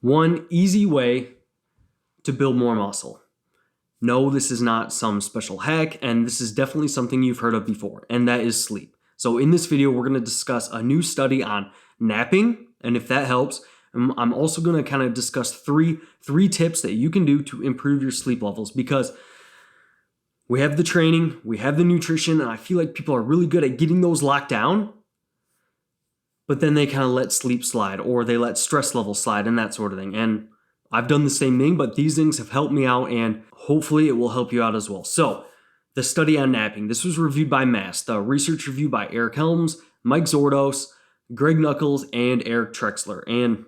One easy way to build more muscle. No, this is not some special hack, and this is definitely something you've heard of before, and that is sleep. So in this video, we're going to discuss a new study on napping, and if that helps, I'm also going to kind of discuss three tips that you can do to improve your sleep levels, because we have the training, we have the nutrition, and I feel like people are really good at getting those locked down, but then they kind of let sleep slide, or they let stress levels slide and that sort of thing. And I've done the same thing, but these things have helped me out, and hopefully it will help you out as well. So the study on napping, this was reviewed by MASS, the research review by Eric Helms, Mike Zordos, Greg Nuckols, and Eric Trexler. And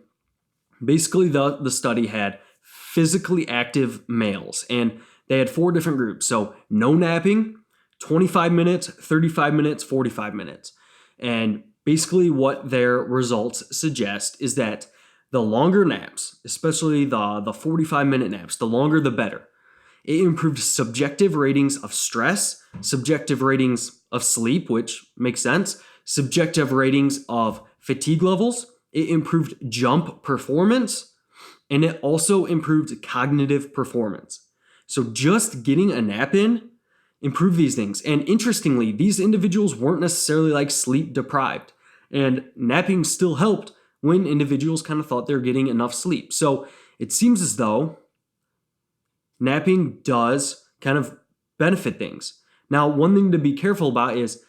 basically the study had physically active males, and they had 4 different groups. So no napping, 25 minutes, 35 minutes, 45 minutes. And basically what their results suggest is that the longer naps, especially the 45-minute naps, the longer the better. It improved subjective ratings of stress, subjective ratings of sleep, which makes sense, subjective ratings of fatigue levels. It improved jump performance, and it also improved cognitive performance. So just getting a nap in improved these things. And interestingly, these individuals weren't necessarily like sleep deprived, and napping still helped when individuals kind of thought they're getting enough sleep. So it seems as though napping does kind of benefit things. Now, one thing to be careful about is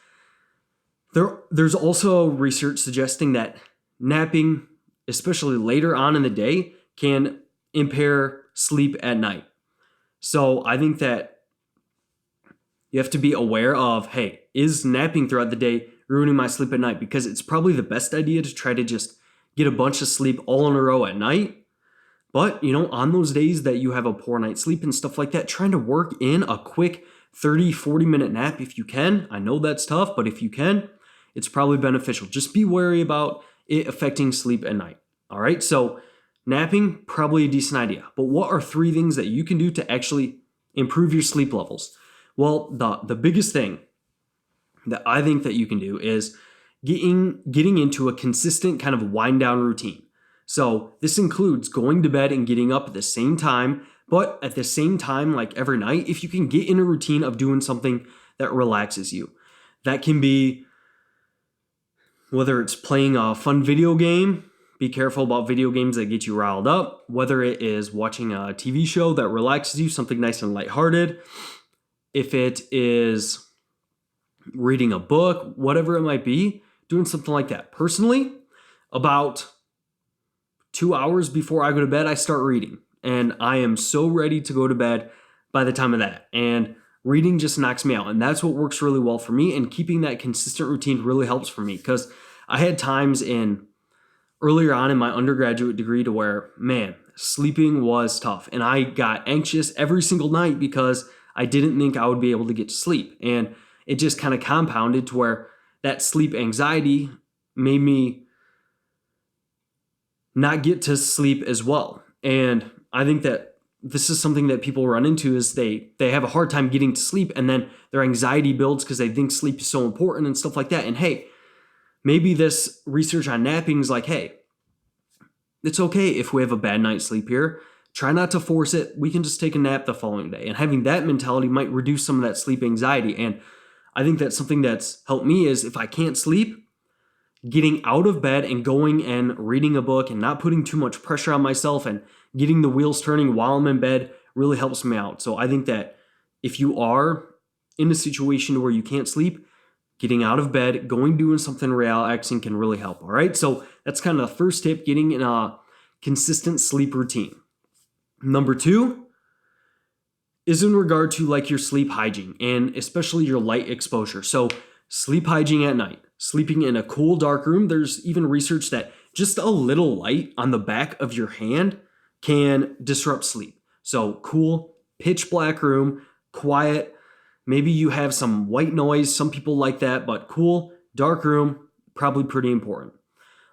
there's also research suggesting that napping, especially later on in the day, can impair sleep at night. So I think that you have to be aware of, hey, is napping throughout the day ruining my sleep at night? Because it's probably the best idea to try to just get a bunch of sleep all in a row at night. But, on those days that you have a poor night's sleep and stuff like that, trying to work in a quick 30, 40-minute nap if you can. I know that's tough, but if you can, it's probably beneficial. Just be wary about it affecting sleep at night. All right, so napping, probably a decent idea. But what are 3 things that you can do to actually improve your sleep levels? Well, the biggest thing that I think that you can do is getting into a consistent kind of wind down routine. So this includes going to bed and getting up at the same time, but at the same time, like every night, if you can get in a routine of doing something that relaxes you. That can be whether it's playing a fun video game. Be careful about video games that get you riled up. Whether it is watching a TV show that relaxes you, something nice and lighthearted. If it is reading a book, whatever it might be, doing something like that. Personally, about 2 hours before I go to bed, I start reading. And I am so ready to go to bed by the time of that. And reading just knocks me out. And that's what works really well for me. And keeping that consistent routine really helps for me. Because I had times earlier on in my undergraduate degree to where, man, sleeping was tough. And I got anxious every single night because I didn't think I would be able to get to sleep. And it just kind of compounded to where that sleep anxiety made me not get to sleep as well. And I think that this is something that people run into is they have a hard time getting to sleep, and then their anxiety builds because they think sleep is so important and stuff like that. And hey, maybe this research on napping is like, hey, it's okay if we have a bad night's sleep here. Try not to force it. We can just take a nap the following day. And having that mentality might reduce some of that sleep anxiety. And I think that's something that's helped me is if I can't sleep, getting out of bed and going and reading a book and not putting too much pressure on myself and getting the wheels turning while I'm in bed really helps me out. So I think that if you are in a situation where you can't sleep, getting out of bed, doing something relaxing can really help. All right. So that's kind of the first tip, getting in a consistent sleep routine. Number 2 is in regard to like your sleep hygiene and especially your light exposure. So sleep hygiene at night, sleeping in a cool, dark room. There's even research that just a little light on the back of your hand can disrupt sleep. So cool, pitch black room, quiet. Maybe you have some white noise. Some people like that, but cool, dark room, probably pretty important.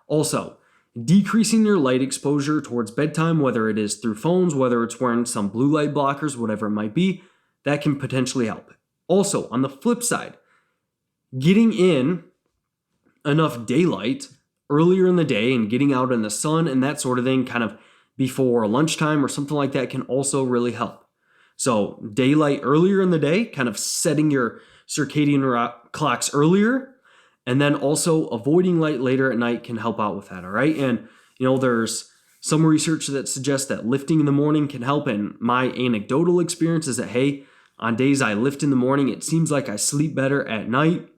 Also, decreasing your light exposure towards bedtime, whether it is through phones, whether it's wearing some blue light blockers, whatever it might be, that can potentially help. Also, on the flip side, getting in enough daylight earlier in the day and getting out in the sun and that sort of thing kind of before lunchtime or something like that can also really help. So daylight earlier in the day, kind of setting your circadian clocks earlier, and then also avoiding light later at night can help out with that, all right? And there's some research that suggests that lifting in the morning can help, and my anecdotal experience is that, hey, on days I lift in the morning, it seems like I sleep better at night,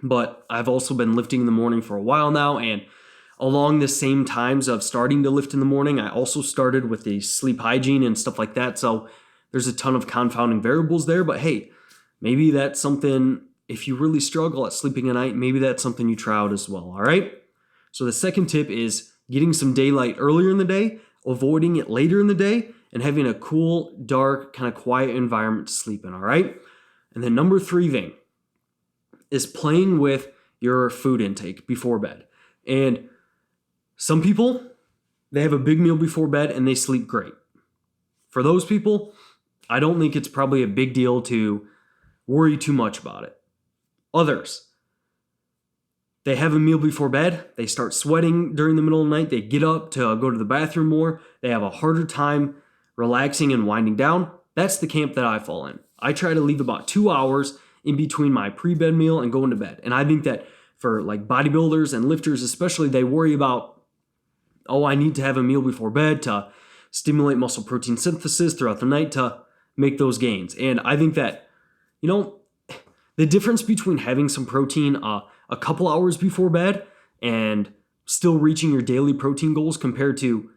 but I've also been lifting in the morning for a while now, and along the same times of starting to lift in the morning, I also started with the sleep hygiene and stuff like that. So there's a ton of confounding variables there, but hey, maybe that's something, if you really struggle at sleeping at night, maybe that's something you try out as well, all right? So the second tip is getting some daylight earlier in the day, avoiding it later in the day, and having a cool, dark, kind of quiet environment to sleep in, all right? And then number 3 thing is playing with your food intake before bed. And some people, they have a big meal before bed and they sleep great. For those people, I don't think it's probably a big deal to worry too much about it. Others, they have a meal before bed, they start sweating during the middle of the night, they get up to go to the bathroom more, they have a harder time relaxing and winding down. That's the camp that I fall in. I try to leave about 2 hours in between my pre-bed meal and going to bed. And I think that for like bodybuilders and lifters especially, they worry about, I need to have a meal before bed to stimulate muscle protein synthesis throughout the night to make those gains. And I think that, the difference between having some protein a couple hours before bed and still reaching your daily protein goals compared to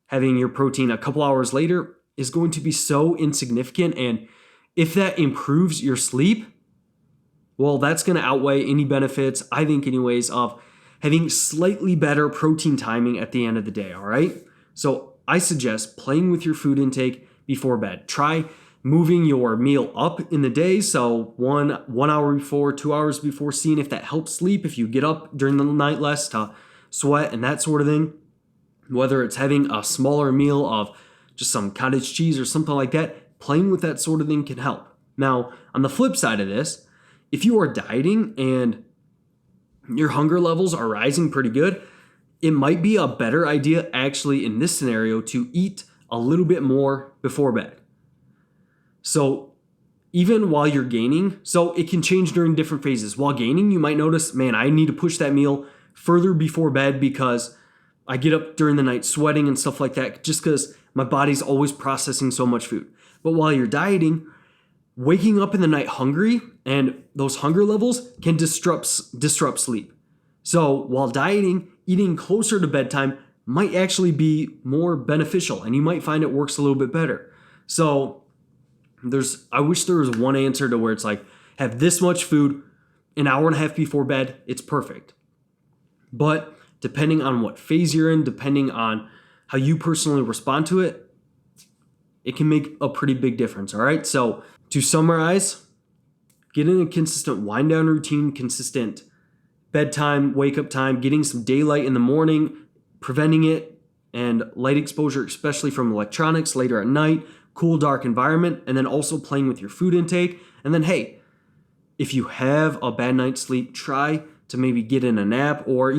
having your protein a couple hours later is going to be so insignificant. And if that improves your sleep, well, that's going to outweigh any benefits, I think anyways, of having slightly better protein timing at the end of the day, all right? So I suggest playing with your food intake before bed. Try moving your meal up in the day, so one hour before, 2 hours before, seeing if that helps sleep, if you get up during the night less to sweat and that sort of thing. Whether it's having a smaller meal of just some cottage cheese or something like that, playing with that sort of thing can help. Now, on the flip side of this, if you are dieting and your hunger levels are rising pretty good, it might be a better idea actually in this scenario to eat a little bit more before bed. So even while you're gaining, so it can change during different phases. While gaining, you might notice, man, I need to push that meal further before bed because I get up during the night sweating and stuff like that just because my body's always processing so much food. But while you're dieting, waking up in the night hungry and those hunger levels can disrupt sleep. So while dieting, eating closer to bedtime might actually be more beneficial and you might find it works a little bit better. So I wish there was one answer to where it's like, have this much food an hour and a half before bed, it's perfect. But depending on what phase you're in, depending on how you personally respond to it, it can make a pretty big difference, all right? So to summarize, getting a consistent wind down routine, consistent bedtime, wake up time, getting some daylight in the morning, preventing it, and light exposure, especially from electronics later at night, cool, dark environment, and then also playing with your food intake. And then, hey, if you have a bad night's sleep, try to maybe get in a nap or,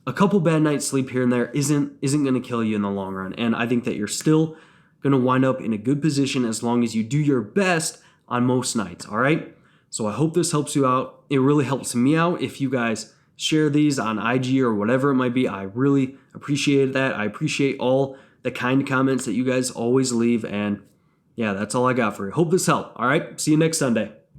a couple bad nights sleep here and there isn't going to kill you in the long run. And I think that you're still going to wind up in a good position as long as you do your best on most nights, all right? So I hope this helps you out. It really helps me out if you guys share these on IG or whatever it might be. I really appreciate that. I appreciate all the kind comments that you guys always leave. And yeah, that's all I got for you. Hope this helped. All right. See you next Sunday.